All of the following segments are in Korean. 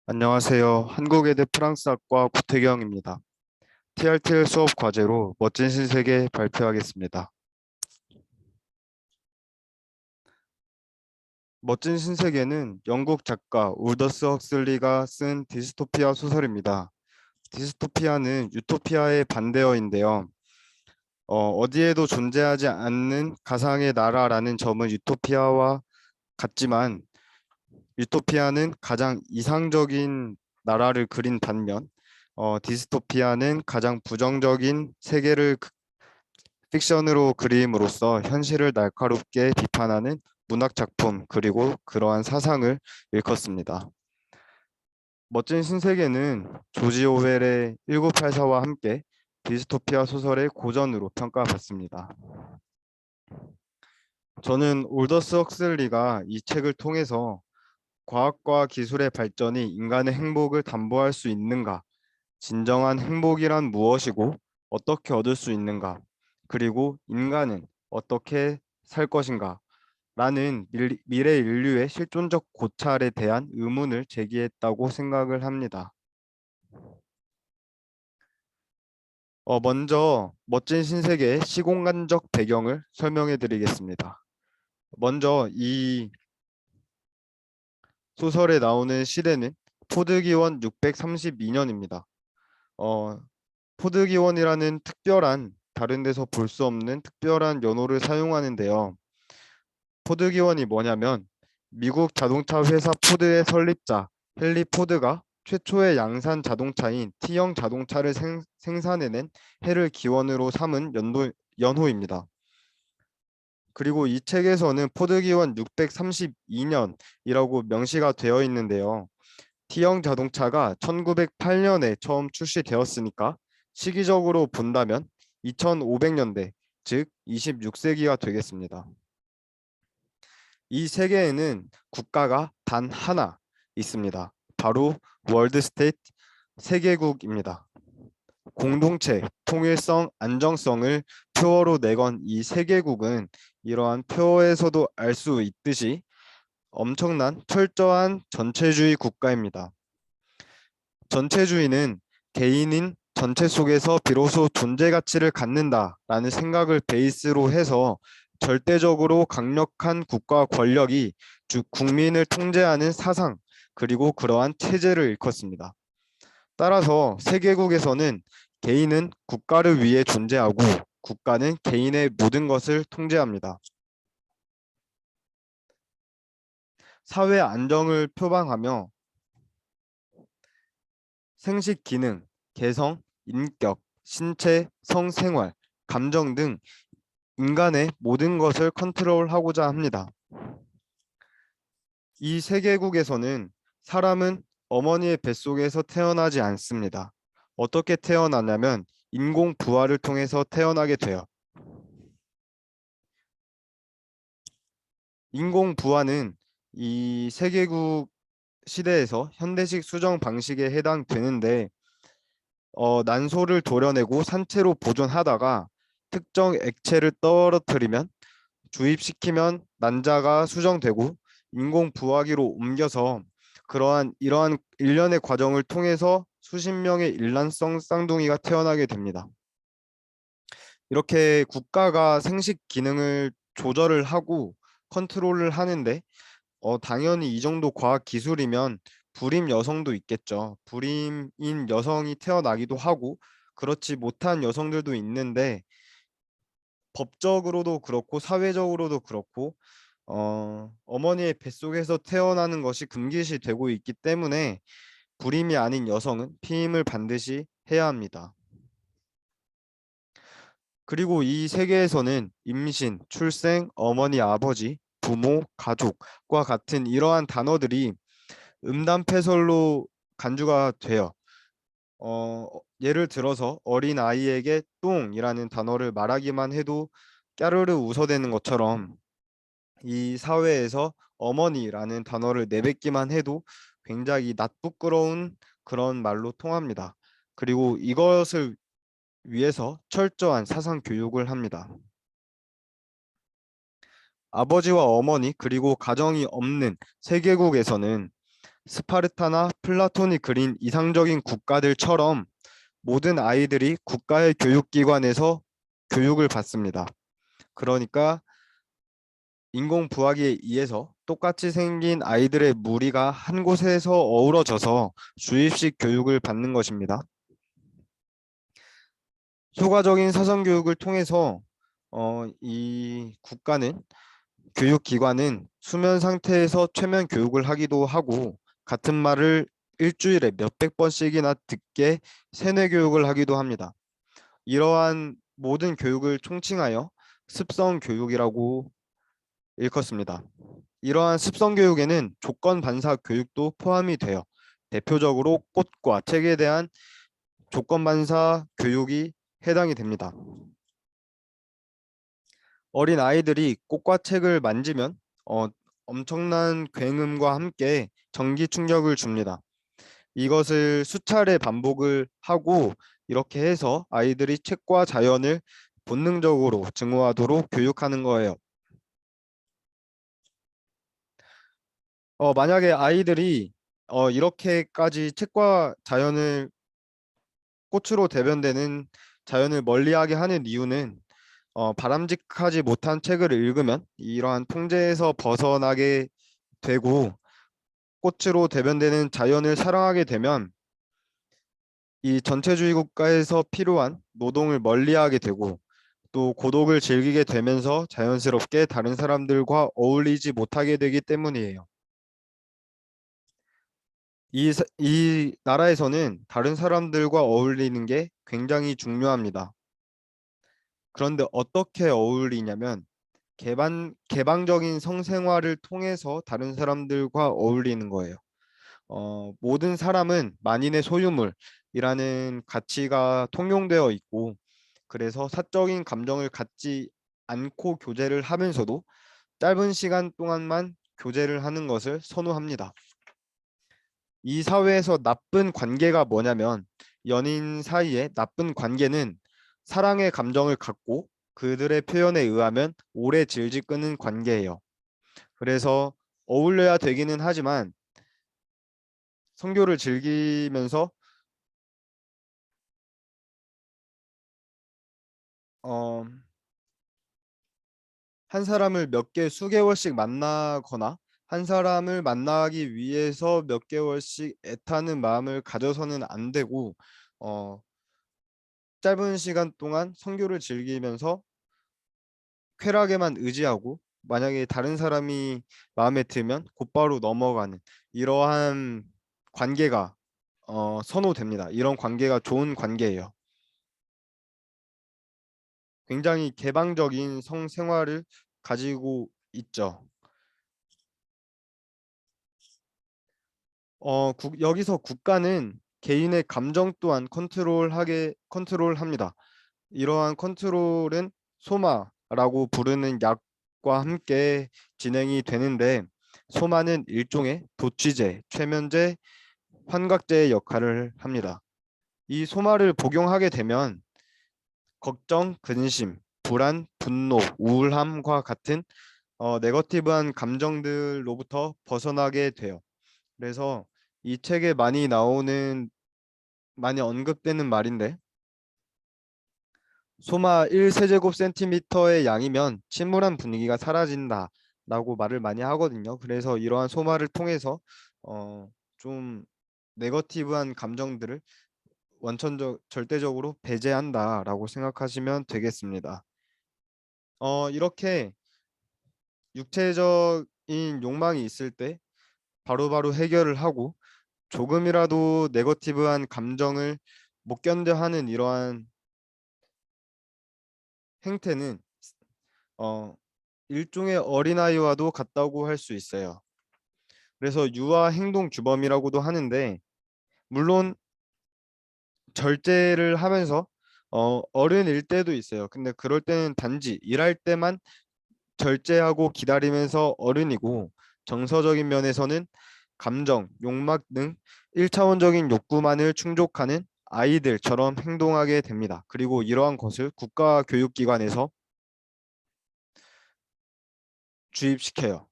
안녕하세요. 한국외대 프랑스학과 구태경입니다. TRTL 수업 과제로 멋진 신세계 발표하겠습니다. 멋진 신세계는 영국 작가 울더스 헉슬리가 쓴 디스토피아 소설입니다. 디스토피아는 유토피아의 반대어인데요. 어디에도 존재하지 않는 가상의 나라라는 점은 유토피아와 같지만 유토피아는 가장 이상적인 나라를 그린 반면 디스토피아는 가장 부정적인 세계를 픽션으로 그림으로써 현실을 날카롭게 비판하는 문학 작품 그리고 그러한 사상을 일컫습니다. 멋진 신세계는 조지 오웰의 1984와 함께 디스토피아 소설의 고전으로 평가받습니다. 저는 올더스 헉슬리가 이 책을 통해서 과학과 기술의 발전이 인간의 행복을 담보할 수 있는가, 진정한 행복이란 무엇이고 어떻게 얻을 수 있는가, 그리고 인간은 어떻게 살 것인가 라는 미래 인류의 실존적 고찰에 대한 의문을 제기했다고 생각을 합니다. 먼저 멋진 신세계의 시공간적 배경을 설명해 드리겠습니다. 먼저 이 소설에 나오는 시대는 포드기원 632년입니다. 어, 포드기원이라는 특별한 다른 데서 볼 수 없는 특별한 연호를 사용하는데요. 포드기원이 뭐냐면 미국 자동차 회사 포드의 설립자 헨리 포드가 최초의 양산 자동차인 T형 자동차를 생산해낸 해를 기원으로 삼은 연호입니다. 그리고 이 책에서는 포드기원 632년이라고 명시가 되어 있는데요. T형 자동차가 1908년에 처음 출시되었으니까 시기적으로 본다면 2500년대, 즉 26세기가 되겠습니다. 이 세계에는 국가가 단 하나 있습니다. 바로 월드 스테이트 세계국입니다. 공동체, 통일성, 안정성을 표어로 내건 이 세계국은 이러한 표어에서도 알 수 있듯이 엄청난 철저한 전체주의 국가입니다. 전체주의는 개인인 전체 속에서 비로소 존재 가치를 갖는다라는 생각을 베이스로 해서 절대적으로 강력한 국가 권력이 국민을 통제하는 사상 그리고 그러한 체제를 일컫습니다. 따라서 세계국에서는 개인은 국가를 위해 존재하고 국가는 개인의 모든 것을 통제합니다. 사회 안정을 표방하며 생식 기능, 개성, 인격, 신체, 성생활, 감정 등 인간의 모든 것을 컨트롤하고자 합니다. 이 세계국에서는 사람은 어머니의 뱃속에서 태어나지 않습니다. 어떻게 태어나냐면 인공 부화를 통해서 태어나게 돼요. 인공 부화는 이 세계국 시대에서 현대식 수정 방식에 해당되는데 난소를 도려내고 산채로 보존하다가 특정 액체를 떨어뜨리면 주입시키면 난자가 수정되고 인공 부화기로 옮겨서 이러한 일련의 과정을 통해서 수십 명의 일란성 쌍둥이가 태어나게 됩니다. 이렇게 국가가 생식 기능을 조절을 하고 컨트롤을 하는데 당연히 이 정도 과학 기술이면 불임 여성도 있겠죠. 불임인 여성이 태어나기도 하고 그렇지 못한 여성들도 있는데 법적으로도 그렇고 사회적으로도 그렇고 어머니의 뱃속에서 태어나는 것이 금기시 되고 있기 때문에 불임이 아닌 여성은 피임을 반드시 해야 합니다. 그리고 이 세계에서는 임신, 출생, 어머니, 아버지, 부모, 가족과 같은 이러한 단어들이 음담패설로 간주가 돼요. 예를 들어서 어린 아이에게 똥이라는 단어를 말하기만 해도 까르르 웃어대는 것처럼 이 사회에서 어머니라는 단어를 내뱉기만 해도 굉장히 낯부끄러운 그런 말로 통합니다. 그리고 이것을 위해서 철저한 사상 교육을 합니다. 아버지와 어머니 그리고 가정이 없는 세계국에서는 스파르타나 플라톤이 그린 이상적인 국가들처럼 모든 아이들이 국가의 교육기관에서 교육을 받습니다. 그러니까 인공부화기에 의해서 똑같이 생긴 아이들의 무리가 한 곳에서 어우러져서 주입식 교육을 받는 것입니다. 효과적인 사전교육을 통해서 이 국가는 교육기관은 수면 상태에서 최면 교육을 하기도 하고 같은 말을 일주일에 몇백 번씩이나 듣게 세뇌 교육을 하기도 합니다. 이러한 모든 교육을 총칭하여 습성 교육이라고 일컫습니다. 이러한 습성 교육에는 조건 반사 교육도 포함이 되어 대표적으로 꽃과 책에 대한 조건 반사 교육이 해당이 됩니다. 어린 아이들이 꽃과 책을 만지면 엄청난 굉음과 함께 전기 충격을 줍니다. 이것을 수차례 반복을 하고 이렇게 해서 아이들이 책과 자연을 본능적으로 증오하도록 교육하는 거예요. 만약에 아이들이 이렇게까지 책과 자연을 꽃으로 대변되는 자연을 멀리하게 하는 이유는 바람직하지 못한 책을 읽으면 이러한 통제에서 벗어나게 되고 꽃으로 대변되는 자연을 사랑하게 되면 이 전체주의 국가에서 필요한 노동을 멀리하게 되고 또 고독을 즐기게 되면서 자연스럽게 다른 사람들과 어울리지 못하게 되기 때문이에요. 이 나라에서는 다른 사람들과 어울리는 게 굉장히 중요합니다. 그런데 어떻게 어울리냐면 개방적인 성생활을 통해서 다른 사람들과 어울리는 거예요. 모든 사람은 만인의 소유물이라는 가치가 통용되어 있고 그래서 사적인 감정을 갖지 않고 교제를 하면서도 짧은 시간 동안만 교제를 하는 것을 선호합니다. 이 사회에서 나쁜 관계가 뭐냐면 연인 사이의 나쁜 관계는 사랑의 감정을 갖고 그들의 표현에 의하면 오래 질질 끄는 관계예요. 그래서 어울려야 되기는 하지만 성교를 즐기면서 어, 한 사람을 몇 개 수개월씩 만나거나 한 사람을 만나기 위해서 몇 개월씩 애타는 마음을 가져서는 안 되고 어, 짧은 시간 동안 성교를 즐기면서 쾌락에만 의지하고 만약에 다른 사람이 마음에 들면 곧바로 넘어가는 이러한 관계가 선호됩니다. 이런 관계가 좋은 관계예요. 굉장히 개방적인 성생활을 가지고 있죠. 여기서 국가는 개인의 감정 또한 컨트롤합니다. 이러한 컨트롤은 소마라고 부르는 약과 함께 진행이 되는데 소마는 일종의 도취제, 최면제, 환각제의 역할을 합니다. 이 소마를 복용하게 되면 걱정, 근심, 불안, 분노, 우울함과 같은 네거티브한 감정들로부터 벗어나게 돼요. 그래서 이 책에 많이 언급되는 말인데 소마 1세제곱센티미터의 양이면 침울한 분위기가 사라진다 라고 말을 많이 하거든요. 그래서 이러한 소마를 통해서 좀 네거티브한 감정들을 절대적으로 배제한다 라고 생각하시면 되겠습니다. 이렇게 육체적인 욕망이 있을 때 바로바로 해결을 하고 조금이라도 네거티브한 감정을 못 견뎌 하는 이러한 행태는 어, 일종의 어린아이와도 같다고 할 수 있어요. 그래서 유아 행동 규범이라고도 하는데 물론 절제를 하면서 어른일 때도 있어요. 근데 그럴 때는 단지 일할 때만 절제하고 기다리면서 어른이고 정서적인 면에서는 감정, 욕망 등 1차원적인 욕구만을 충족하는 아이들처럼 행동하게 됩니다. 그리고 이러한 것을 국가 교육기관에서 주입시켜요.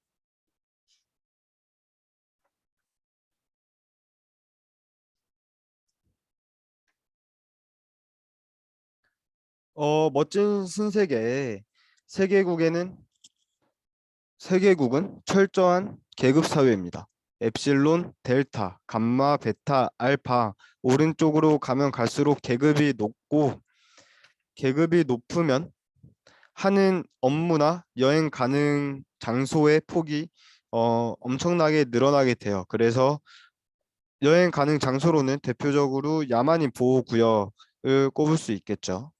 멋진 신세계에 세계국에는 세계국은 철저한 계급 사회입니다. 엡실론, 델타, 감마, 베타, 알파 오른쪽으로 가면 갈수록 계급이 높으면 하는 업무나 여행 가능 장소의 폭이 엄청나게 늘어나게 돼요. 그래서 여행 가능 장소로는 대표적으로 야만인 보호구역을 꼽을 수 있겠죠.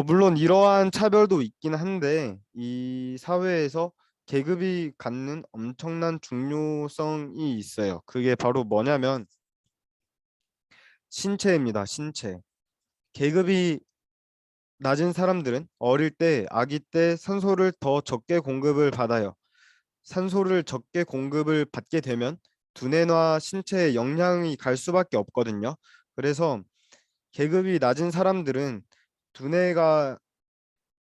물론 이러한 차별도 있긴 한데 이 사회에서 계급이 갖는 엄청난 중요성이 있어요. 그게 바로 뭐냐면 신체입니다. 신체. 계급이 낮은 사람들은 어릴 때, 아기 때 산소를 더 적게 공급을 받아요. 산소를 적게 공급을 받게 되면 두뇌나 신체에 영향이 갈 수밖에 없거든요. 그래서 계급이 낮은 사람들은 두뇌가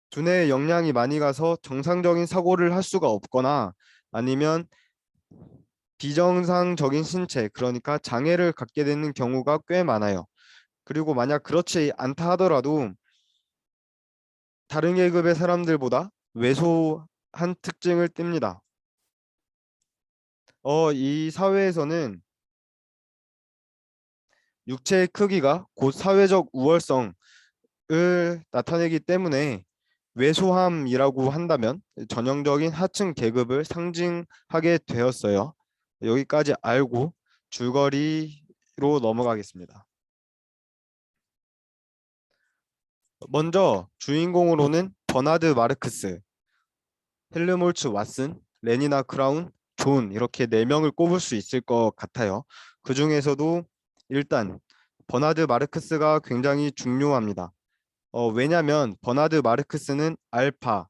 두뇌에 영향이 많이 가서 정상적인 사고를 할 수가 없거나 아니면 비정상적인 신체, 그러니까 장애를 갖게 되는 경우가 꽤 많아요. 그리고 만약 그렇지 않다 하더라도 다른 계급의 사람들보다 왜소한 특징을 띱니다. 이 사회에서는 육체의 크기가 곧 사회적 우월성을 나타내기 때문에 왜소함이라고 한다면 전형적인 하층 계급을 상징하게 되었어요. 여기까지 알고 줄거리로 넘어가겠습니다. 먼저 주인공으로는 버나드 마르크스, 헬르몰츠 왓슨, 레니나 크라운, 존 이렇게 네 명을 꼽을 수 있을 것 같아요. 그 중에서도 일단 버나드 마르크스가 굉장히 중요합니다. 왜냐면 버나드 마르크스는 알파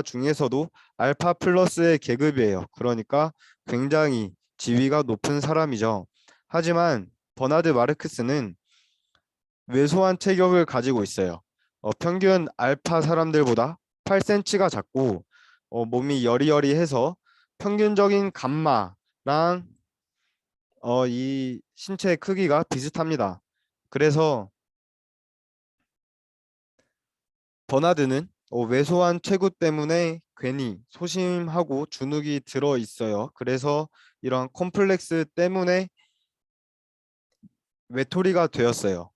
중에서도 알파 플러스의 계급이에요. 그러니까 굉장히 지위가 높은 사람이죠. 하지만 버나드 마르크스는 왜소한 체격을 가지고 있어요. 평균 알파 사람들보다 8cm가 작고 몸이 여리여리해서 평균적인 감마랑 이 신체 크기가 비슷합니다. 그래서 버나드는 왜소한 체구 때문에 괜히 소심하고 주눅이 들어 있어요. 그래서 이런 콤플렉스 때문에 외톨이가 되었어요.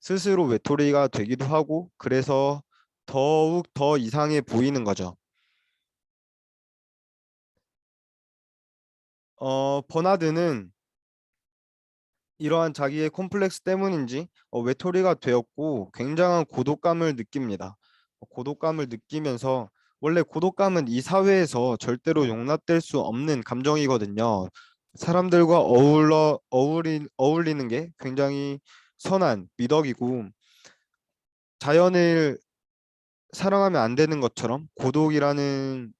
스스로 외톨이가 되기도 하고 그래서 더욱 더 이상해 보이는 거죠. 버나드는 이러한 자기의 콤플렉스 때문인지 외톨이가 되었고 굉장한 고독감을 느낍니다. 고독감을 느끼면서 원래 고독감은 이 사회에서 절대로 용납될 수 없는 감정이거든요. 사람들과 어울리는 게 굉장히 선한 미덕이고 자연을 사랑하면 안 되는 것처럼 고독이라는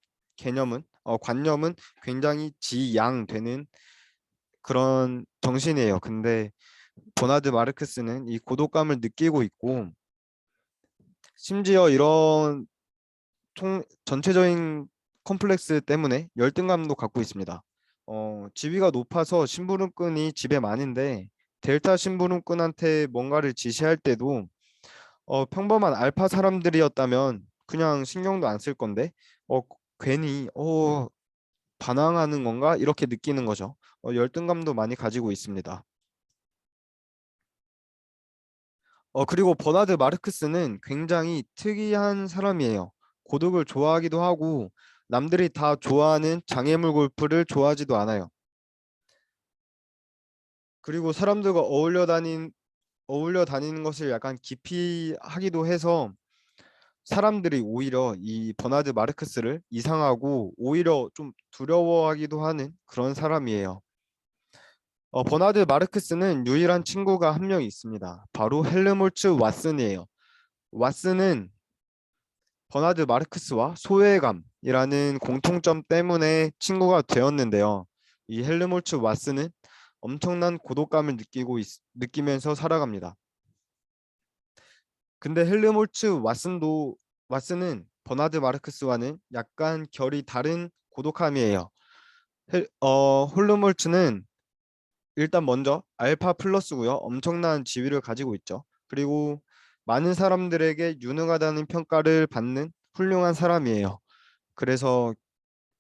관념은 굉장히 지양되는 그런 정신이에요. 근데 버나드 마르크스는 이 고독감을 느끼고 있고 심지어 이런 전체적인 컴플렉스 때문에 열등감도 갖고 있습니다. 지위가 높아서 심부름꾼이 집에 많은데 델타 심부름꾼한테 뭔가를 지시할 때도 평범한 알파 사람들이었다면 그냥 신경도 안 쓸 건데 어, 괜히 반항하는 건가 이렇게 느끼는 거죠. 열등감도 많이 가지고 있습니다. 그리고 버나드 마르크스는 굉장히 특이한 사람이에요. 고독을 좋아하기도 하고 남들이 다 좋아하는 장애물 골프를 좋아하지도 않아요. 그리고 사람들과 어울려 다니는 것을 약간 기피하기도 해서 사람들이 오히려 이 버나드 마르크스를 이상하고 오히려 좀 두려워하기도 하는 그런 사람이에요. 버나드 마르크스는 유일한 친구가 한 명 있습니다. 바로 헬르몰츠 왓슨이에요. 왓슨은 버나드 마르크스와 소외감이라는 공통점 때문에 친구가 되었는데요. 이 헬르몰츠 왓슨은 엄청난 고독감을 느끼면서 살아갑니다. 근데 왓슨은 버나드 마르크스와는 약간 결이 다른 고독함이에요. 홀르몰츠는 일단 먼저 알파 플러스고요. 엄청난 지위를 가지고 있죠. 그리고 많은 사람들에게 유능하다는 평가를 받는 훌륭한 사람이에요. 그래서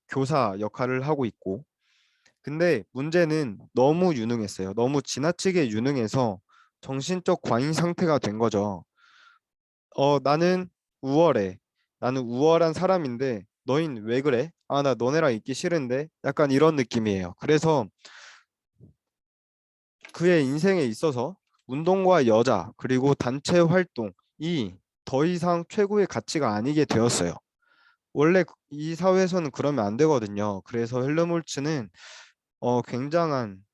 교사 역할을 하고 있고, 근데 문제는 너무 유능했어요. 너무 지나치게 유능해서 정신적 과잉 상태가 된 거죠. 나는 우월해. 나는 우월한 사람인데 너흰 왜 그래? 아, 나 너네랑 있기 싫은데? 약간 이런 느낌이에요. 그래서 그의 인생에 있어서 운동과 여자 그리고 단체 활동이 더 이상 최고의 가치가 아니게 되었어요. 원래 이 사회에서는 그러면 안 되거든요. 그래서 헬르몰츠는 굉장한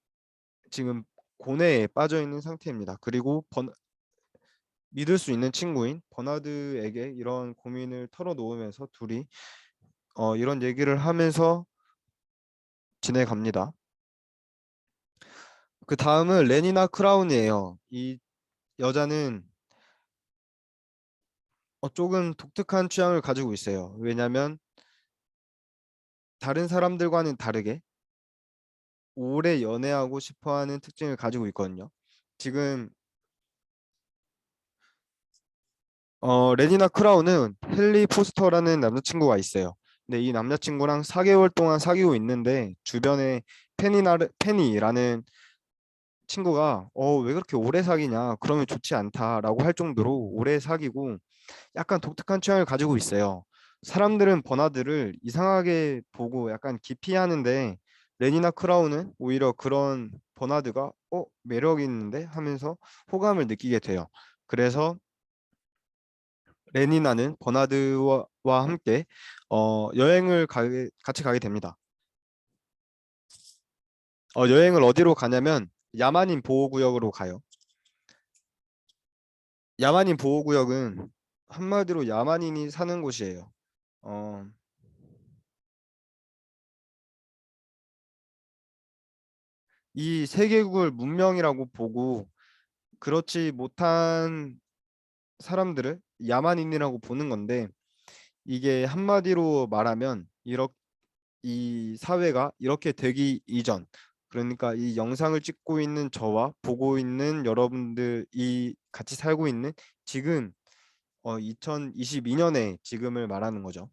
지금 고뇌에 빠져 있는 상태입니다. 그리고 믿을 수 있는 친구인 버나드에게 이런 고민을 털어놓으면서 둘이 이런 얘기를 하면서 지내갑니다. 그 다음은 레니나 크라운이에요. 이 여자는 조금 독특한 취향을 가지고 있어요. 왜냐하면 다른 사람들과는 다르게 오래 연애하고 싶어하는 특징을 가지고 있거든요. 지금 레니나 크라운은 헨리 포스터라는 남자친구가 있어요. 근데 이 남자친구랑 4개월 동안 사귀고 있는데 주변에 페니라는 친구가 왜 그렇게 오래 사귀냐? 그러면 좋지 않다라고 할 정도로 오래 사귀고 약간 독특한 취향을 가지고 있어요. 사람들은 버나드를 이상하게 보고 약간 기피하는데 레니나 크라운은 오히려 그런 버나드가 매력 있는데 하면서 호감을 느끼게 돼요. 그래서 레니나는 버나드와 함께 같이 가게 됩니다. 여행을 어디로 가냐면 야만인 보호구역으로 가요. 야만인 보호구역은 한마디로 야만인이 사는 곳이에요. 어, 이 세계국을 문명이라고 보고 그렇지 못한 사람들을 야만인이라고 보는 건데 이게 한마디로 말하면 이 사회가 이렇게 되기 이전 그러니까 이 영상을 찍고 있는 저와 보고 있는 여러분들이 같이 살고 있는 지금 2022년의 지금을 말하는 거죠.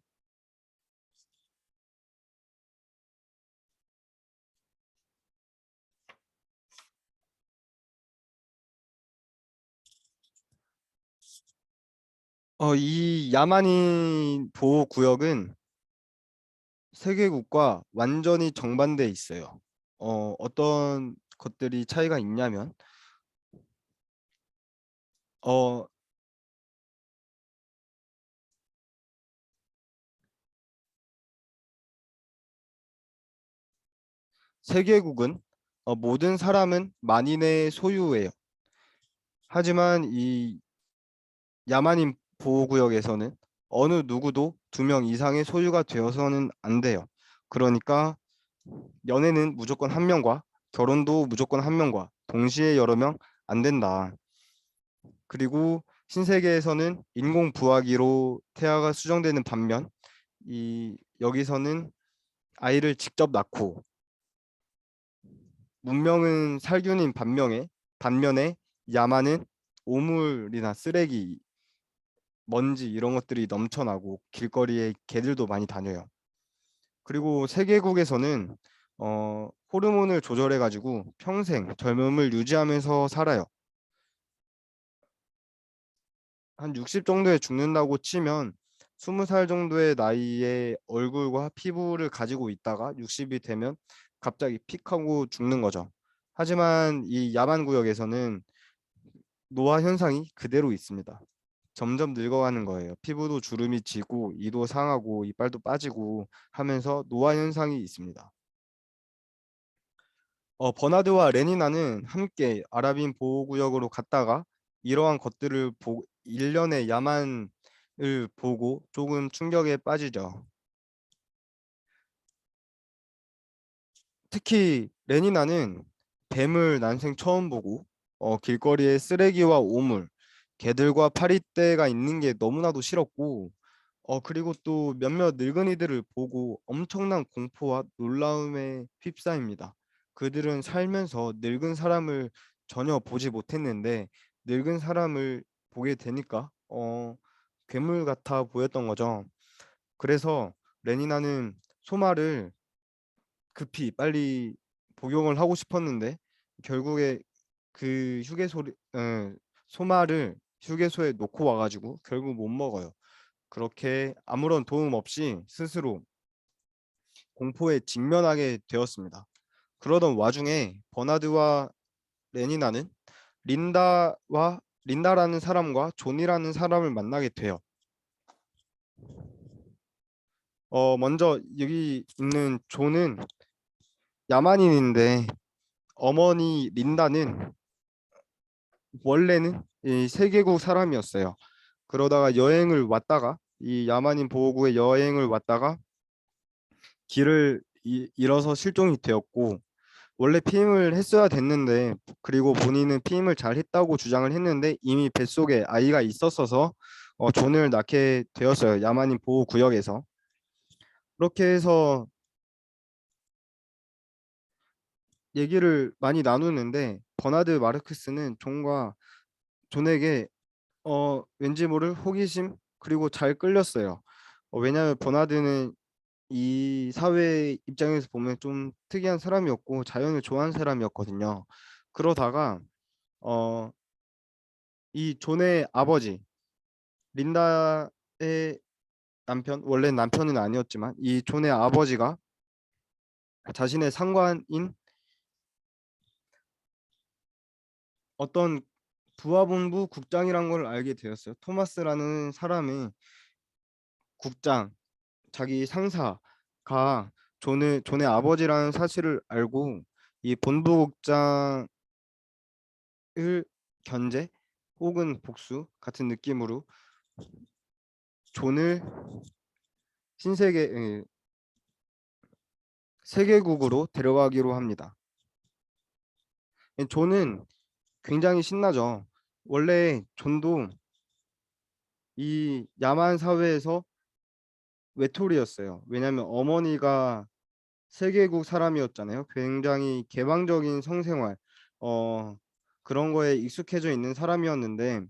이 야만인 보호 구역은 세계국과 완전히 정반대에 있어요. 어떤 것들이 차이가 있냐면 어, 세계국은 모든 사람은 만인의 소유예요. 하지만 이 야만인 보호구역에서는 어느 누구도 2명 이상의 소유가 되어서는 안 돼요. 그러니까 연애는 무조건 한 명과 결혼도 무조건 한 명과 동시에 여러 명 안 된다. 그리고 신세계에서는 인공 부화기로 태아가 수정되는 반면 이 여기서는 아이를 직접 낳고 문명은 살균인 반면에 야만은 오물이나 쓰레기, 먼지 이런 것들이 넘쳐나고 길거리에 개들도 많이 다녀요. 그리고 세계국에서는 호르몬을 조절해 가지고 평생 젊음을 유지하면서 살아요. 한 60 정도에 죽는다고 치면 20살 정도의 나이에 얼굴과 피부를 가지고 있다가 60이 되면 갑자기 픽하고 죽는 거죠. 하지만 이 야만 구역에서는 노화 현상이 그대로 있습니다. 점점 늙어가는 거예요. 피부도 주름이 지고 이도 상하고 이빨도 빠지고 하면서 노화 현상이 있습니다. 버나드와 레니나는 함께 아랍인 보호구역으로 갔다가 이러한 것들을 일련의 야만을 보고 조금 충격에 빠지죠. 특히 레니나는 뱀을 난생 처음 보고 길거리에 쓰레기와 오물, 개들과 파리떼가 있는 게 너무나도 싫었고 그리고 또 몇몇 늙은이들을 보고 엄청난 공포와 놀라움에 휩싸입니다. 그들은 살면서 늙은 사람을 전혀 보지 못했는데 늙은 사람을 보게 되니까 괴물 같아 보였던 거죠. 그래서 레니나는 소마를 급히 빨리 복용을 하고 싶었는데 결국에 그 소마를 휴게소에 놓고 와가지고 결국 못 먹어요. 그렇게 아무런 도움 없이 스스로 공포에 직면하게 되었습니다. 그러던 와중에 버나드와 레니나는 린다라는 사람과 존이라는 사람을 만나게 돼요. 먼저 여기 있는 존은 야만인인데 어머니 린다는 원래는 이 세계국 사람이었어요. 그러다가 여행을 왔다가 이 야만인 보호구에 여행을 왔다가 길을 잃어서 실종이 되었고 원래 피임을 했어야 됐는데 그리고 본인은 피임을 잘 했다고 주장을 했는데 이미 뱃속에 아이가 있었어서 존을 낳게 되었어요. 야만인 보호구역에서. 그렇게 해서 얘기를 많이 나누는데 버나드 마르크스는 존에게 왠지 모를 호기심 그리고 잘 끌렸어요. 왜냐하면 버나드는 이 사회 입장에서 보면 좀 특이한 사람이었고 자연을 좋아하는 사람이었거든요. 그러다가 어, 이 존의 아버지 린다의 남편 원래 남편은 아니었지만 이 존의 아버지가 자신의 상관인 어떤 부하본부 국장이란 걸 알게 되었어요. 토마스라는 사람의 국장 자기 상사가 존의 아버지라는 사실을 알고 이 본부국장을 견제 혹은 복수 같은 느낌으로 존을 신세계 세계국으로 데려가기로 합니다. 존은 굉장히 신나죠. 원래 존도 이 야만 사회에서 외톨이였어요. 왜냐하면 어머니가 세계국 사람이었잖아요. 굉장히 개방적인 성생활, 그런 거에 익숙해져 있는 사람이었는데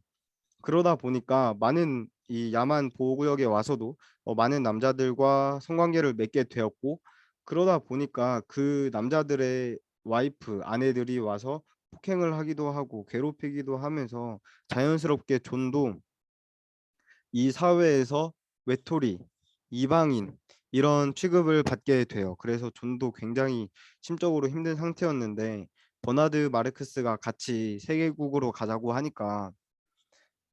그러다 보니까 많은 이 야만 보호구역에 와서도 많은 남자들과 성관계를 맺게 되었고 그러다 보니까 그 남자들의 와이프, 아내들이 와서 폭행을 하기도 하고 괴롭히기도 하면서 자연스럽게 존도 이 사회에서 외톨이, 이방인 이런 취급을 받게 돼요. 그래서 존도 굉장히 심적으로 힘든 상태였는데 버나드 마르크스가 같이 세계국으로 가자고 하니까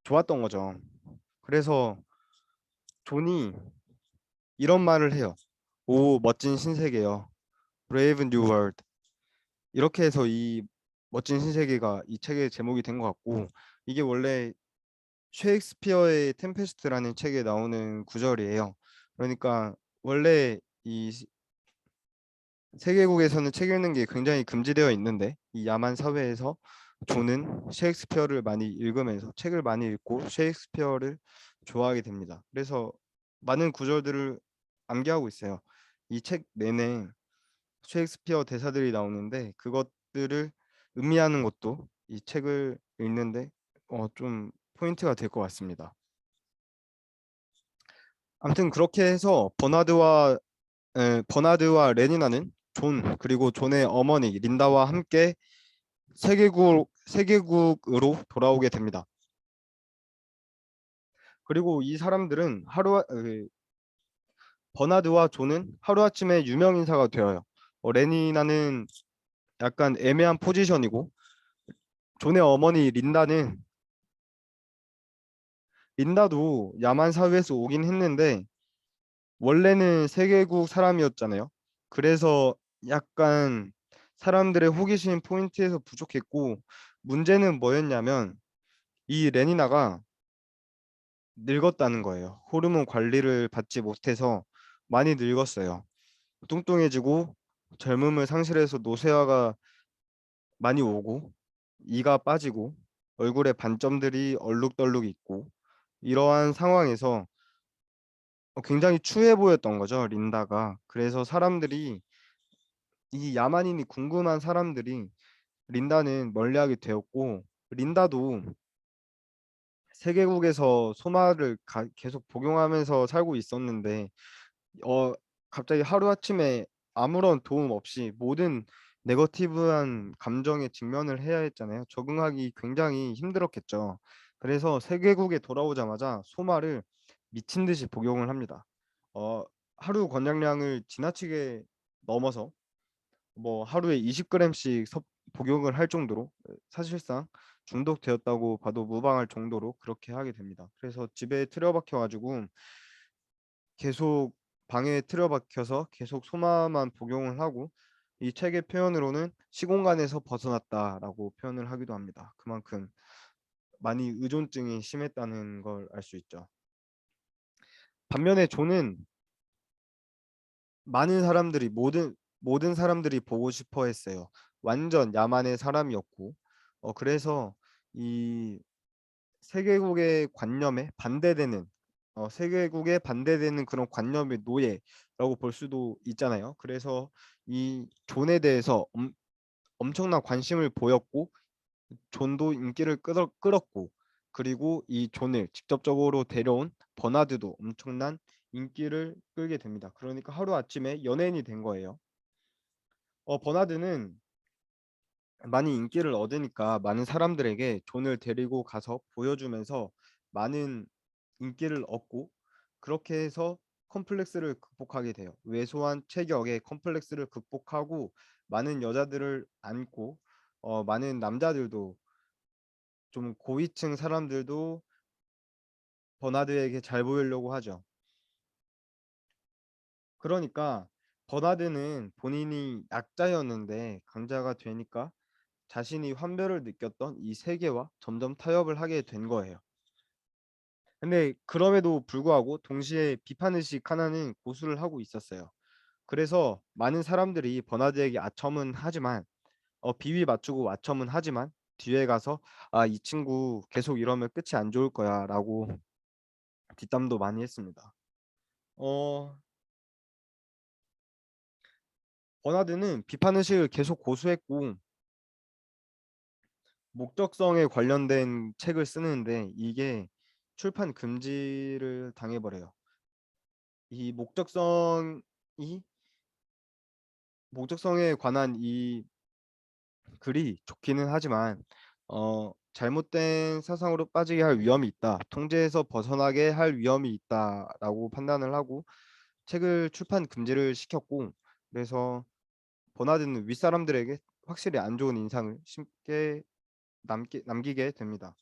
좋았던 거죠. 그래서 존이 이런 말을 해요. 오, 멋진 신세계요. Brave New World. 이렇게 해서 이 멋진 신세계가 이 책의 제목이 된 것 같고 이게 원래 셰익스피어의 템페스트라는 책에 나오는 구절이에요. 그러니까 원래 이 세계국에서는 책 읽는 게 굉장히 금지되어 있는데 이 야만 사회에서 존은 셰익스피어를 많이 읽으면서 책을 많이 읽고 셰익스피어를 좋아하게 됩니다. 그래서 많은 구절들을 암기하고 있어요. 이 책 내내 셰익스피어 대사들이 나오는데 그것들을 의미하는 것도 이 책을 읽는데 좀 포인트가 될 것 같습니다. 아무튼 그렇게 해서 버나드와 레니나는 존 그리고 존의 어머니 린다와 함께 세계국으로 돌아오게 됩니다. 그리고 이 사람들은 버나드와 존은 하루아침에 유명 인사가 되어요. 레니나는 약간 애매한 포지션이고 존의 어머니 린다도 야만 사회에서 오긴 했는데 원래는 세계국 사람이었잖아요. 그래서 약간 사람들의 호기심 포인트에서 부족했고 문제는 뭐였냐면 이 레니나가 늙었다는 거예요. 호르몬 관리를 받지 못해서 많이 늙었어요. 뚱뚱해지고 젊음을 상실해서 노쇠화가 많이 오고 이가 빠지고 얼굴에 반점들이 얼룩덜룩 있고 이러한 상황에서 굉장히 추해 보였던 거죠, 린다가. 그래서 사람들이 이 야만인이 궁금한 사람들이 린다는 멀리하게 되었고, 린다도 세계국에서 소마를 계속 복용하면서 살고 있었는데 어 갑자기 하루아침에 아무런 도움 없이 모든 네거티브한 감정에 직면을 해야 했잖아요. 적응하기 굉장히 힘들었겠죠. 그래서 세계국에 돌아오자마자 소마를 미친 듯이 복용을 합니다. 어 하루 권장량을 지나치게 넘어서 뭐 하루에 20g씩 복용을 할 정도로 사실상 중독되었다고 봐도 무방할 정도로 그렇게 하게 됩니다. 그래서 집에 틀어박혀 가지고 계속 방에 틀어박혀서 계속 소마만 복용을 하고, 이 책의 표현으로는 시공간에서 벗어났다라고 표현을 하기도 합니다. 그만큼 많이 의존증이 심했다는 걸 알 수 있죠. 반면에 존은 많은 사람들이 모든 사람들이 보고 싶어 했어요. 완전 야만의 사람이었고, 그래서 이 세계국의 관념에 반대되는, 세계국에 반대되는 그런 관념의 노예라고 볼 수도 있잖아요. 그래서 이 존에 대해서 엄청난 관심을 보였고, 존도 인기를 끌었고, 그리고 이 존을 직접적으로 데려온 버나드도 엄청난 인기를 끌게 됩니다. 그러니까 하루아침에 연예인이 된 거예요. 버나드는 많이 인기를 얻으니까 많은 사람들에게 존을 데리고 가서 보여주면서 많은 인기를 얻고, 그렇게 해서 컴플렉스를 극복하게 돼요. 왜소한 체격의 컴플렉스를 극복하고 많은 여자들을 안고, 많은 남자들도, 좀 고위층 사람들도 버나드에게 잘 보이려고 하죠. 그러니까 버나드는 본인이 약자였는데 강자가 되니까 자신이 환멸을 느꼈던 이 세계와 점점 타협을 하게 된 거예요. 근데 그럼에도 불구하고 동시에 비판의식 하나는 고수를 하고 있었어요. 그래서 많은 사람들이 버나드에게 아첨은 하지만, 비위 맞추고 아첨은 하지만, 뒤에 가서 아, 이 친구 계속 이러면 끝이 안 좋을 거야라고 뒷담도 많이 했습니다. 어, 버나드는 비판의식을 계속 고수했고 목적성에 관련된 책을 쓰는데 이게 출판 금지를 당해버려요. 이 목적성에 관한 이 글이 좋기는 하지만 잘못된 사상으로 빠지게 할 위험이 있다. 통제에서 벗어나게 할 위험이 있다라고 판단을 하고 책을 출판 금지를 시켰고, 그래서 버나드는 윗사람들에게 확실히 안 좋은 인상을 심게 남기게 됩니다.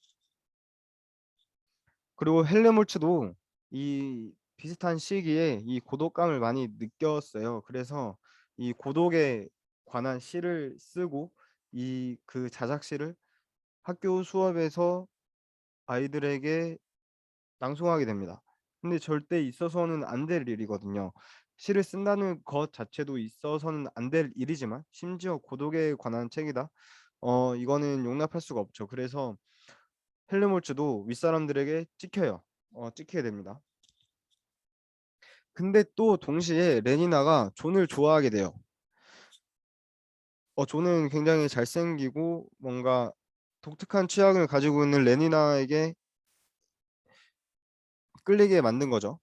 그리고 헬레몰츠도 이 비슷한 시기에 이 고독감을 많이 느꼈어요. 그래서 이 고독에 관한 시를 쓰고 이 그 자작시를 학교 수업에서 아이들에게 낭송하게 됩니다. 근데 절대 있어서는 안 될 일이거든요. 시를 쓴다는 것 자체도 있어서는 안 될 일이지만 심지어 고독에 관한 책이다. 이거는 용납할 수가 없죠. 그래서 헬르몰츠도 윗사람들에게 찍혀요. 찍히게 됩니다. 근데 또 동시에 레니나가 존을 좋아하게 돼요. 존은 굉장히 잘생기고 뭔가 독특한 취향을 가지고 있는 레니나에게 끌리게 만든 거죠.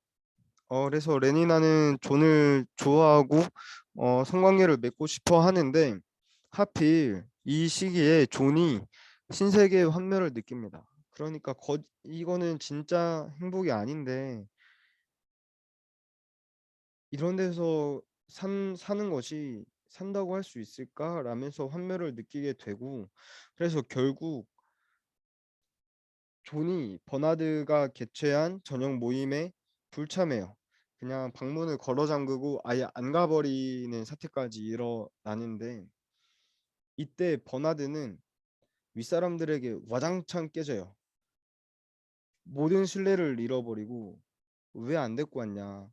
그래서 레니나는 존을 좋아하고 성관계를 맺고 싶어 하는데 하필 이 시기에 존이 신세계의 환멸을 느낍니다. 그러니까 이거는 진짜 행복이 아닌데 이런 데서 사는 것이 산다고 할 수 있을까? 라면서 환멸을 느끼게 되고, 그래서 결국 존이 버나드가 개최한 저녁 모임에 불참해요. 그냥 방문을 걸어 잠그고 아예 안 가버리는 사태까지 일어나는데, 이때 버나드는 윗사람들에게 와장창 깨져요. 모든 신뢰를 잃어버리고 왜 안 데리고 왔냐?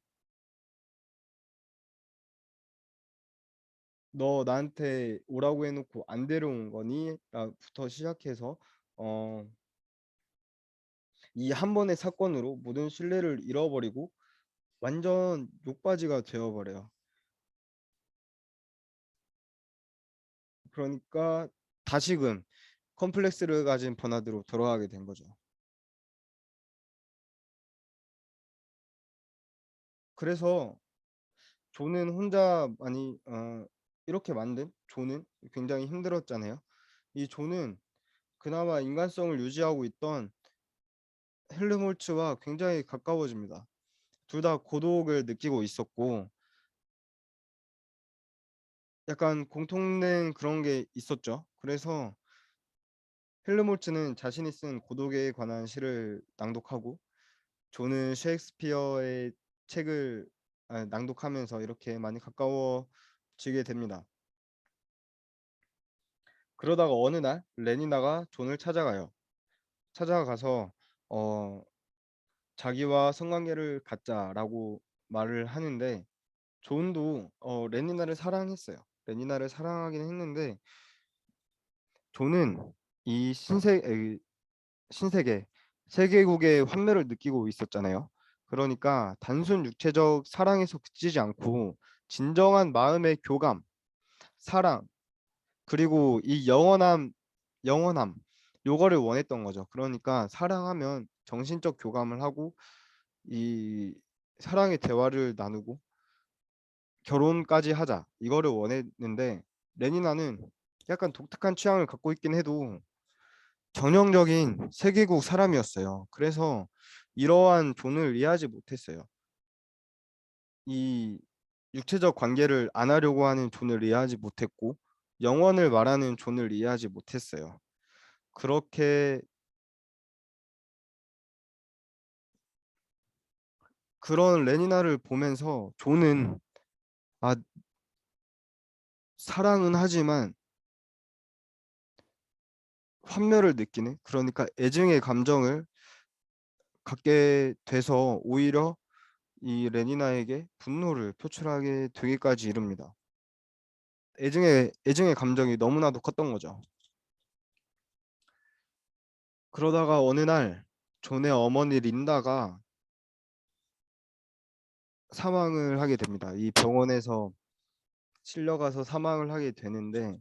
너 나한테 오라고 해놓고 안 데려온 거니? 부터 시작해서 어, 이 한 번의 사건으로 모든 신뢰를 잃어버리고 완전 욕바지가 되어버려요. 그러니까 다시금 컴플렉스를 가진 버나드로 돌아가게 된 거죠. 그래서 존은 혼자 많이 이렇게 만든 존은 굉장히 힘들었잖아요. 이 존은 그나마 인간성을 유지하고 있던 헬름홀츠와 굉장히 가까워집니다. 둘 다 고독을 느끼고 있었고 약간 공통된 그런 게 있었죠. 그래서 헬름홀츠는 자신이 쓴 고독에 관한 시를 낭독하고 존은 셰익스피어의 책을 낭독하면서 이렇게 많이 가까워지게 됩니다. 그러다가 어느 날 레니나가 존을 찾아가요. 찾아가서 어, 자기와 성관계를 갖자라고 말을 하는데 존도 레니나를 사랑했어요. 레니나를 사랑하긴 했는데 존은 이 신세계 세계국의 환멸을 느끼고 있었잖아요. 그러니까 단순 육체적 사랑에서 그치지 않고 진정한 마음의 교감, 사랑, 그리고 이 영원함 요거를 원했던 거죠. 그러니까 사랑하면 정신적 교감을 하고 이 사랑의 대화를 나누고 결혼까지 하자 이거를 원했는데 레니나는 약간 독특한 취향을 갖고 있긴 해도 전형적인 세계국 사람이었어요. 그래서 이러한 존을 이해하지 못했어요. 이 육체적 관계를 안 하려고 하는 존을 이해하지 못했고 영원을 말하는 존을 이해하지 못했어요. 그렇게 그런 레니나를 보면서 존은 아 사랑은 하지만 환멸을 느끼네. 그러니까 애증의 감정을 갖게 돼서 오히려 이 레니나에게 분노를 표출하게 되기까지 이릅니다. 애증의 감정이 너무나도 컸던 거죠. 그러다가 어느 날 존의 어머니 린다가 사망을 하게 됩니다. 이 병원에서 실려가서 사망을 하게 되는데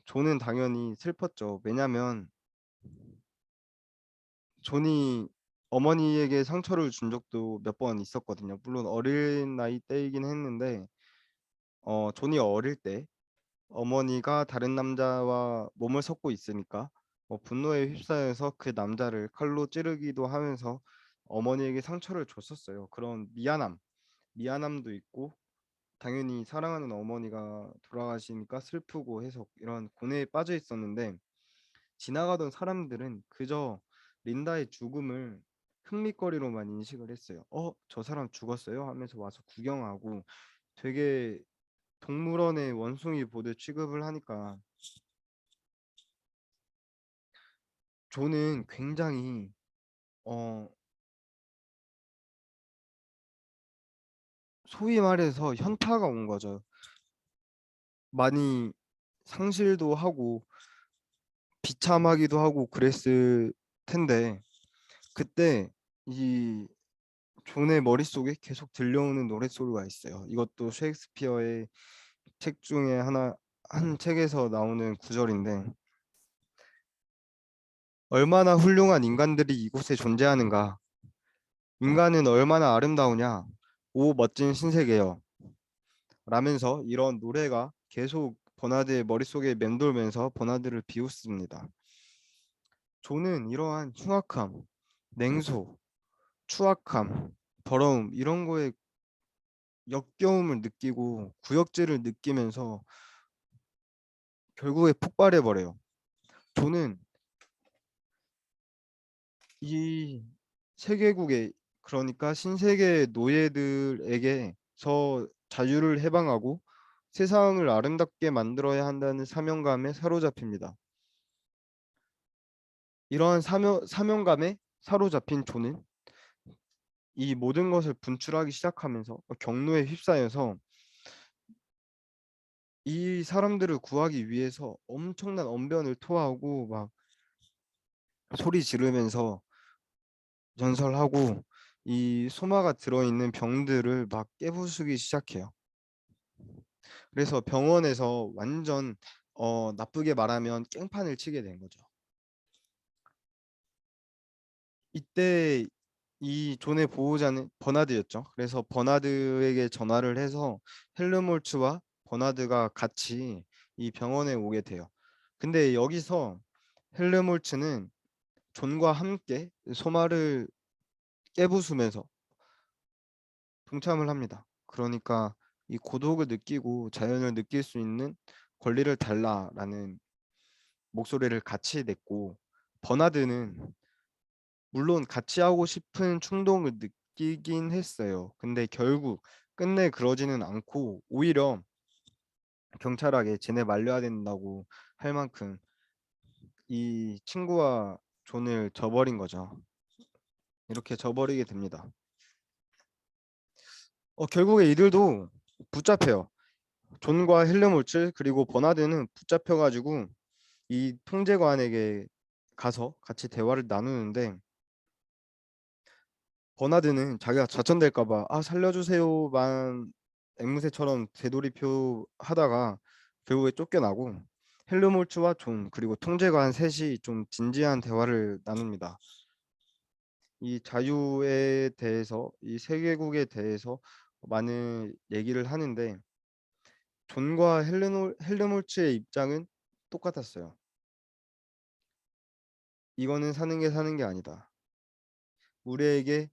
존은 당연히 슬펐죠. 왜냐면 존이 어머니에게 상처를 준 적도 몇 번 있었거든요. 물론 어린 나이 때이긴 했는데 존이 어릴 때 어머니가 다른 남자와 몸을 섞고 있으니까 분노에 휩싸여서 그 남자를 칼로 찌르기도 하면서 어머니에게 상처를 줬었어요. 그런 미안함도 있고 당연히 사랑하는 어머니가 돌아가시니까 슬프고 해서 이런 고뇌에 빠져 있었는데 지나가던 사람들은 그저 린다의 죽음을 흥미거리로만 인식을 했어요. 저 사람 죽었어요? 하면서 와서 구경하고 되게 동물원의 원숭이 보듯 취급을 하니까 존은 굉장히 어 소위 말해서 현타가 온 거죠. 많이 상실도 하고 비참하기도 하고 그랬을 텐데 그때 이 존의 머릿속에 계속 들려오는 노랫소리가 있어요. 이것도 셰익스피어의 책 중에 한 책에서 나오는 구절인데 얼마나 훌륭한 인간들이 이곳에 존재하는가. 인간은 얼마나 아름다우냐. 오 멋진 신세계여. 라면서 이런 노래가 계속 버나드의 머릿속에 맴돌면서 버나드를 비웃습니다. 존은 이러한 흉악함, 냉소, 추악함, 더러움 이런 거에 역겨움을 느끼고 구역질을 느끼면서 결국에 폭발해 버려요. 존은 이 세계국의 그러니까 신세계 노예들에게서 자유를 해방하고 세상을 아름답게 만들어야 한다는 사명감에 사로잡힙니다. 이러한 사명감에 사로잡힌 존은 이 모든 것을 분출하기 시작하면서 경로에 휩싸여서 이 사람들을 구하기 위해서 엄청난 언변을 토하고 막 소리 지르면서 연설하고 이 소마가 들어있는 병들을 막 깨부수기 시작해요. 그래서 병원에서 완전 나쁘게 말하면 깽판을 치게 된 거죠. 이때 이 존의 보호자는 버나드였죠. 그래서 버나드에게 전화를 해서 헬르몰츠와 버나드가 같이 이 병원에 오게 돼요. 근데 여기서 헬르몰츠는 존과 함께 소마를 깨부수면서 동참을 합니다. 그러니까 이 고독을 느끼고 자연을 느낄 수 있는 권리를 달라라는 목소리를 같이 냈고, 버나드는 물론 같이 하고 싶은 충동을 느끼긴 했어요. 근데 결국 끝내 그러지는 않고 오히려 경찰에게 쟤네 말려야 된다고 할 만큼 이 친구와 존을 저버린 거죠. 이렇게 저버리게 됩니다. 결국에 이들도 붙잡혀요. 존과 헬름홀츠 그리고 버나드는 붙잡혀가지고 이 통제관에게 가서 같이 대화를 나누는데, 버나드는 자기가 좌천될까봐 아 살려주세요만 앵무새처럼 되돌이표 하다가 결국에 쫓겨나고, 헬름홀츠와 존 그리고 통제관 셋이 좀 진지한 대화를 나눕니다. 이 자유에 대해서 이 세계국에 대해서 많은 얘기를 하는데, 존과 헬름홀츠의 입장은 똑같았어요. 이거는 사는 게 아니다. 우리에게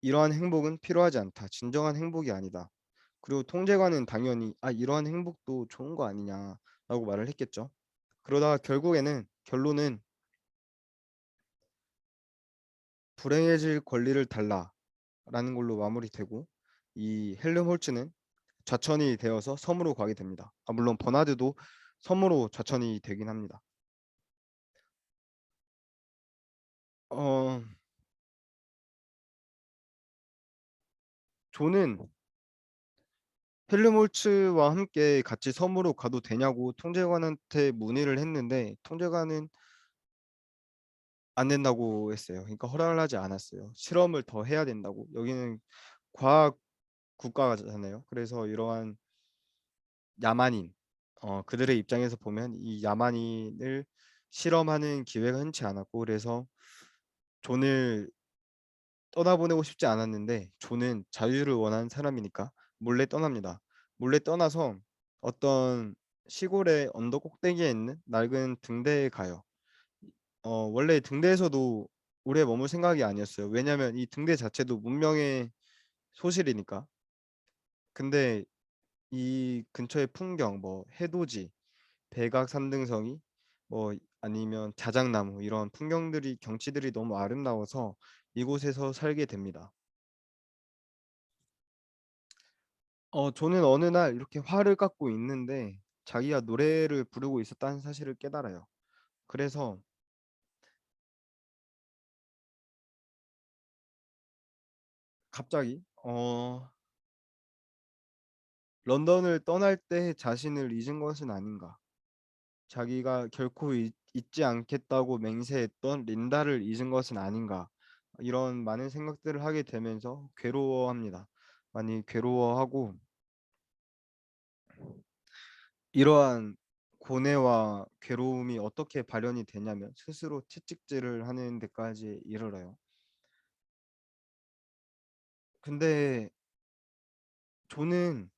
이러한 행복은 필요하지 않다. 진정한 행복이 아니다. 그리고 통제관은 당연히 아 이러한 행복도 좋은 거 아니냐라고 말을 했겠죠. 그러다가 결국에는 결론은 불행해질 권리를 달라라는 걸로 마무리되고, 이 헬름홀츠는 좌천이 되어서 섬으로 가게 됩니다. 물론 버나드도 섬으로 좌천이 되긴 합니다. 어, 존은 헬름홀츠와 함께 같이 섬으로 가도 되냐고 통제관한테 문의를 했는데 통제관은 안 된다고 했어요. 그러니까 허락을 하지 않았어요. 실험을 더 해야 된다고. 여기는 과학 국가잖아요. 그래서 이러한 야만인, 그들의 입장에서 보면 이 야만인을 실험하는 기회가 흔치 않았고, 그래서 존을 떠나보내고 싶지 않았는데 존은 자유를 원하는 사람이니까 몰래 떠납니다. 몰래 떠나서 어떤 시골의 언덕 꼭대기에 있는 낡은 등대에 가요. 원래 등대에서도 오래 머물 생각이 아니었어요. 왜냐하면 이 등대 자체도 문명의 소실이니까. 근데 이 근처의 풍경, 뭐 해돋이, 백악 산등성이, 뭐 아니면 자작나무 이런 풍경들이 경치들이 너무 아름다워서 이곳에서 살게 됩니다. 저는 어느 날 이렇게 활을 깎고 있는데 자기가 노래를 부르고 있었다는 사실을 깨달아요. 그래서 갑자기 런던을 떠날 때 자신을 잊은 것은 아닌가, 자기가 결코 잊지 않겠다고 맹세했던 린다를 잊은 것은 아닌가, 이런 많은 생각들을 하게 되면서 괴로워합니다. 많이 괴로워하고, 이러한 고뇌와 괴로움이 어떻게 발현이 되냐면 스스로 채찍질을 하는 데까지 이르러요. 근데 존은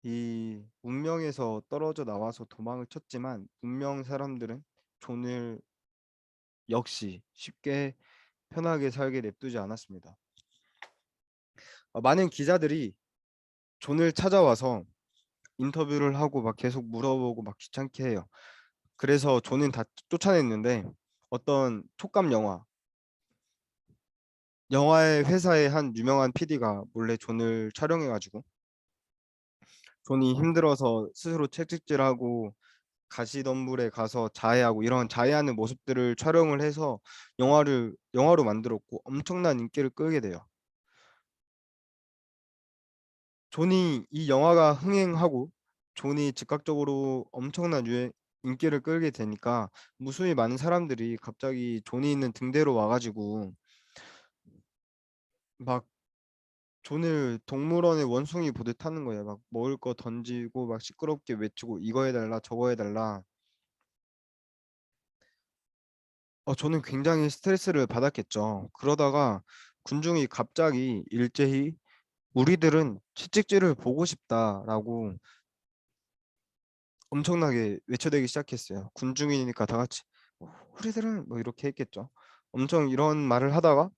이 문명에서 떨어져 나와서 도망을 쳤지만 문명 사람들은 존을 역시 쉽게 편하게 살게 냅두지 않았습니다. 많은 기자들이 존을 찾아와서 인터뷰를 하고 막 계속 물어보고 막 귀찮게 해요. 그래서 존은 다 쫓아냈는데 어떤 촉감 영화의 회사의 한 유명한 PD가 몰래 존을 촬영해가지고 존이 힘들어서 스스로 채찍질하고 가시덤불에 가서 자해하고 이런 자해하는 모습들을 촬영을 해서 영화로 만들었고 엄청난 인기를 끌게 돼요. 존이 이 영화가 흥행하고 존이 즉각적으로 엄청난 인기를 끌게 되니까 무수히 많은 사람들이 갑자기 존이 있는 등대로 와가지고 막 존을 동물원의 원숭이 보듯 하는 거예요. 막 먹을 거 던지고 막 시끄럽게 외치고 이거 해달라 저거 해달라. 저는 굉장히 스트레스를 받았겠죠. 그러다가 군중이 갑자기 일제히 우리들은 채찍질을 보고 싶다라고 엄청나게 외쳐대기 시작했어요. 군중이니까 다 같이 우리들은 뭐 이렇게 했겠죠. 엄청 이런 말을 하다가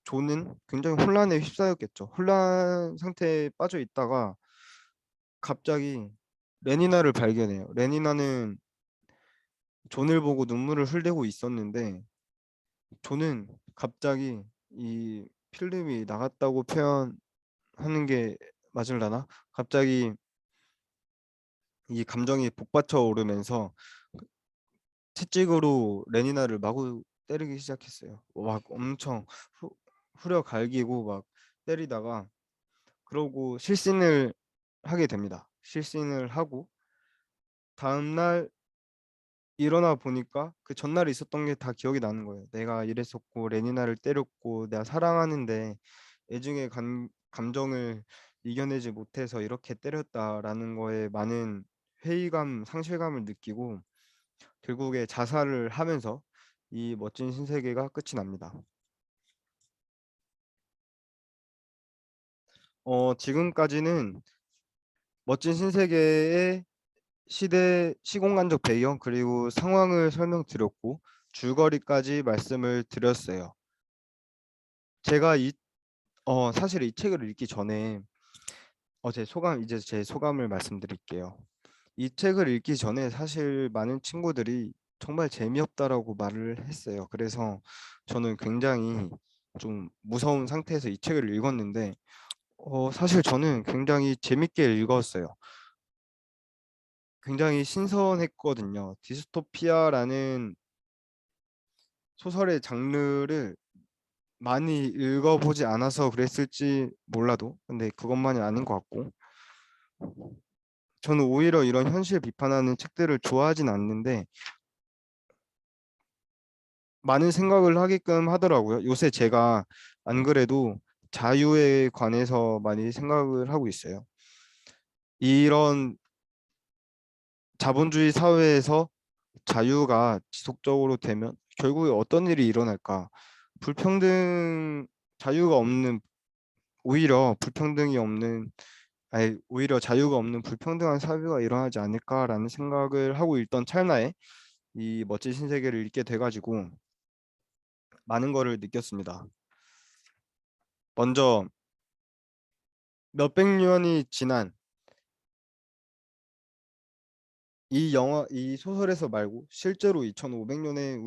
존은 굉장히 혼란에 휩싸였겠죠. 혼란 상태에 빠져 있다가 갑자기 레니나를 발견해요. 레니나는 존을 보고 눈물을 흘리고 있었는데 존은 갑자기 이 필름이 나갔다고 표현하는 게 맞을라나? 갑자기 이 감정이 복받쳐 오르면서 채찍으로 레니나를 마구 때리기 시작했어요. 막 엄청 후, 후려 갈기고 막 때리다가 그러고 실신을 하게 됩니다. 실신을 하고 다음날 일어나 보니까 그 전날에 있었던 게 다 기억이 나는 거예요. 내가 이랬었고 레니나를 때렸고 내가 사랑하는데 애증의 감정을 이겨내지 못해서 이렇게 때렸다라는 거에 많은 회의감, 상실감을 느끼고 결국에 자살을 하면서 이 멋진 신세계가 끝이 납니다. 지금까지는 멋진 신세계의 시대 시공간적 배경 그리고 상황을 설명드렸고 줄거리까지 말씀을 드렸어요. 제가 사실 이 책을 읽기 전에 제 소감을 말씀드릴게요. 이 책을 읽기 전에 사실 많은 친구들이 정말 재미없다라고 말을 했어요. 그래서 저는 굉장히 좀 무서운 상태에서 이 책을 읽었는데 사실 저는 굉장히 재밌게 읽었어요. 굉장히 신선했거든요. 디스토피아라는 소설의 장르를 많이 읽어보지 않아서 그랬을지 몰라도 근데 그것만이 아닌 것 같고 저는 오히려 이런 현실 비판하는 책들을 좋아하진 않는데 많은 생각을 하게끔 하더라고요. 요새 제가 안 그래도 자유에 관해서 많이 생각을 하고 있어요. 이런 자본주의 사회에서 자유가 지속적으로 되면 결국에 어떤 일이 일어날까? 불평등, 자유가 없는, 오히려 불평등이 없는, 아니, 오히려 자유가 없는 불평등한 사회가 일어나지 않을까라는 생각을 하고 있던 찰나에 이 멋진 신세계를 읽게 돼가지고 많은 거를 느꼈습니다. 먼저 몇백 년이 지난 이 소설에서 말고 실제로 2500년에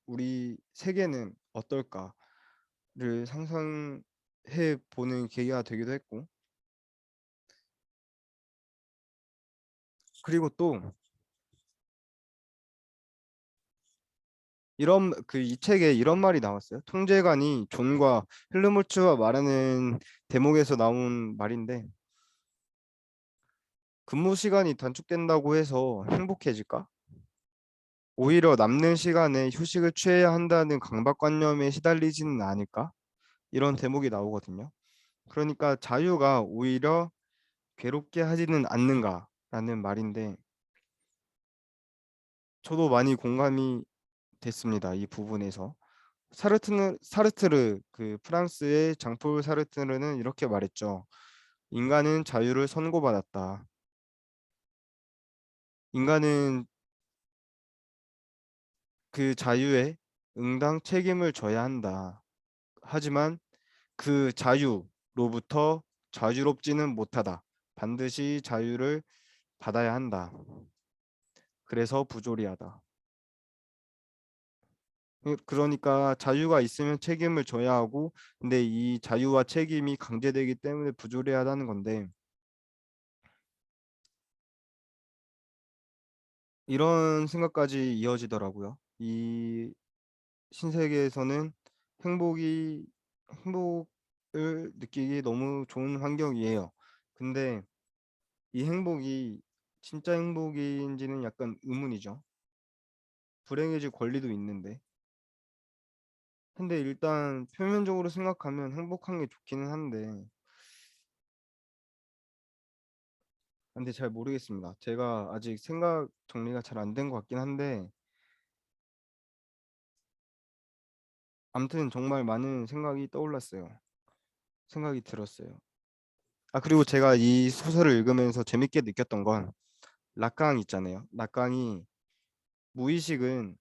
우리 세계는 어떨까를 상상해 보는 계기가 되기도 했고, 그리고 또 이 책에 이런 말이 나왔어요. 통제관이 존과 헬르몰츠가 말하는 대목에서 나온 말인데, 근무 시간이 단축된다고 해서 행복해질까? 오히려 남는 시간에 휴식을 취해야 한다는 강박관념에 시달리지는 않을까? 이런 대목이 나오거든요. 그러니까 자유가 오히려 괴롭게 하지는 않는가라는 말인데 저도 많이 공감이 됐습니다. 이 부분에서 사르트르 그 프랑스의 장폴 사르트르는 이렇게 말했죠. 인간은 자유를 선고받았다. 인간은 그 자유에 응당 책임을 져야 한다. 하지만 그 자유로부터 자유롭지는 못하다. 반드시 자유를 받아야 한다. 그래서 부조리하다. 그러니까 자유가 있으면 책임을 져야 하고, 근데 이 자유와 책임이 강제되기 때문에 부조리하다는 건데, 이런 생각까지 이어지더라고요. 이 신세계에서는 행복이 행복을 느끼기 너무 좋은 환경이에요. 근데 이 행복이 진짜 행복인지는 약간 의문이죠. 불행해질 권리도 있는데. 근데 일단 표면적으로 생각하면 행복한 게 좋기는 한데, 근데 잘 모르겠습니다. 제가 아직 생각 정리가 잘 안 된 것 같긴 한데, 아무튼 정말 많은 생각이 떠올랐어요. 생각이 들었어요. 아, 그리고 제가 이 소설을 읽으면서 재밌게 느꼈던 건 락강 있잖아요. 락강이 무의식은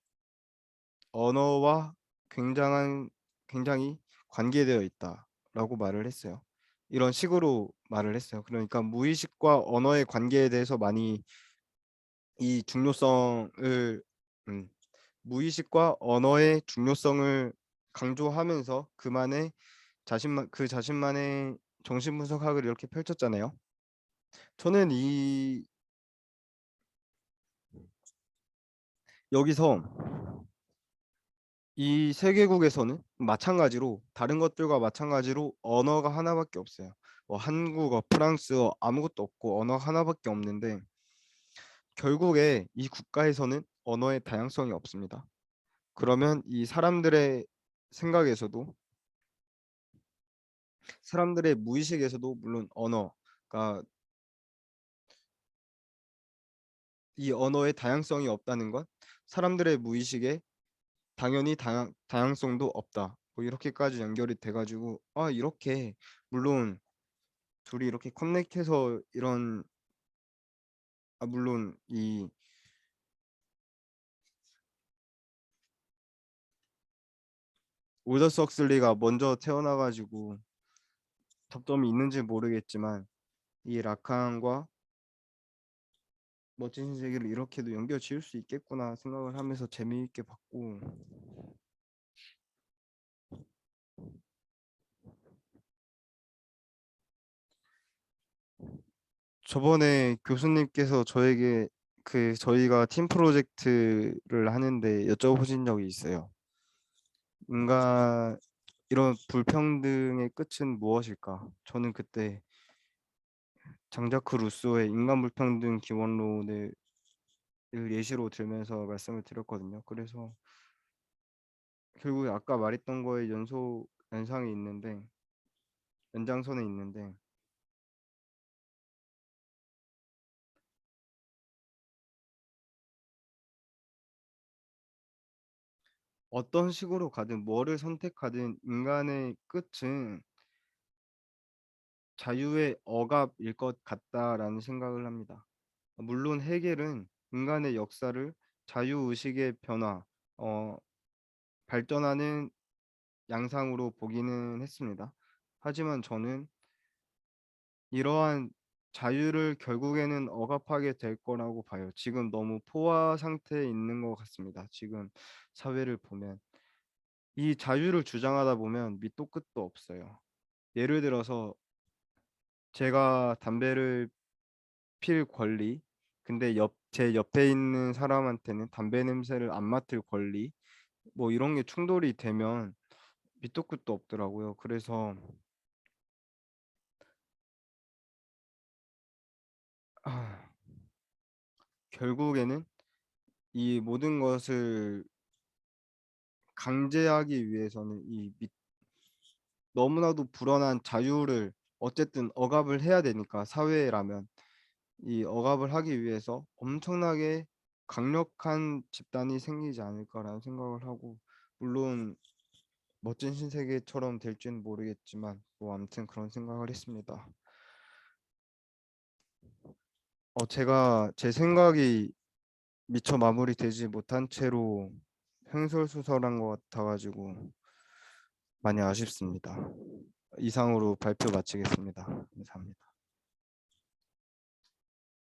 언어와 굉장히 관계되어 있다라고 말을 했어요. 이런 식으로 말을 했어요. 그러니까 무의식과 언어의 관계에 대해서 많이 이 중요성을 음, 무의식과 언어의 중요성을 강조하면서 그 자신만의 정신분석학을 이렇게 펼쳤잖아요. 저는 이 여기서 이 세계국에서는 마찬가지로 다른 것들과 마찬가지로 언어가 하나밖에 없어요. 뭐 한국어, 프랑스어 아무것도 없고 언어 하나밖에 없는데 결국에 이 국가에서는 언어의 다양성이 없습니다. 그러면 이 사람들의 무의식에서도 물론 언어가 이 언어의 다양성이 없다는 건 사람들의 무의식에 당연히 다양성도 없다. 뭐 이렇게까지 연결이 돼가지고 이렇게 물론 둘이 이렇게 커넥해서 물론 이 올더스 헉슬리가 먼저 태어나가지고 접점이 있는지 모르겠지만 이 라칸과 멋진 세계를 이렇게도 연결 지을 수 있겠구나 생각을 하면서 재미있게 봤고 저번에 교수님께서 저에게 저희가 팀 프로젝트를 하는데 여쭤보신 적이 있어요. 인간 이런 불평등의 끝은 무엇일까? 저는 그때 장자크 루소의 인간 불평등 기원론을 예시로 들면서 말씀을 드렸거든요. 그래서 결국에 아까 말했던 거에 연상이 있는데 연장선에 있는데 어떤 식으로 가든 뭐를 선택하든 인간의 끝은 자유의 억압일 것 같다라는 생각을 합니다. 물론 해겔은 인간의 역사를 자유의식의 변화, 어, 발전하는 양상으로 보기는 했습니다. 하지만 저는 이러한 자유를 결국에는 억압하게 될 거라고 봐요. 지금 너무 포화 상태에 있는 것 같습니다. 지금 사회를 보면 이 자유를 주장하다 보면 밑도 끝도 없어요. 예를 들어서 제가 담배를 필 권리, 근데 제 옆에 있는 사람한테는 담배 냄새를 안 맡을 권리, 뭐 이런 게 충돌이 되면 밑도 끝도 없더라고요. 그래서 아, 결국에는 이 모든 것을 강제하기 위해서는 너무나도 불어난 자유를 어쨌든 억압을 해야 되니까 사회라면 이 억압을 하기 위해서 엄청나게 강력한 집단이 생기지 않을까라는 생각을 하고 물론 멋진 신세계처럼 될지는 모르겠지만 뭐 아무튼 그런 생각을 했습니다. 제가 제 생각이 미처 마무리되지 못한 채로 횡설수설한 것 같아가지고 많이 아쉽습니다. 이상으로 발표 마치겠습니다.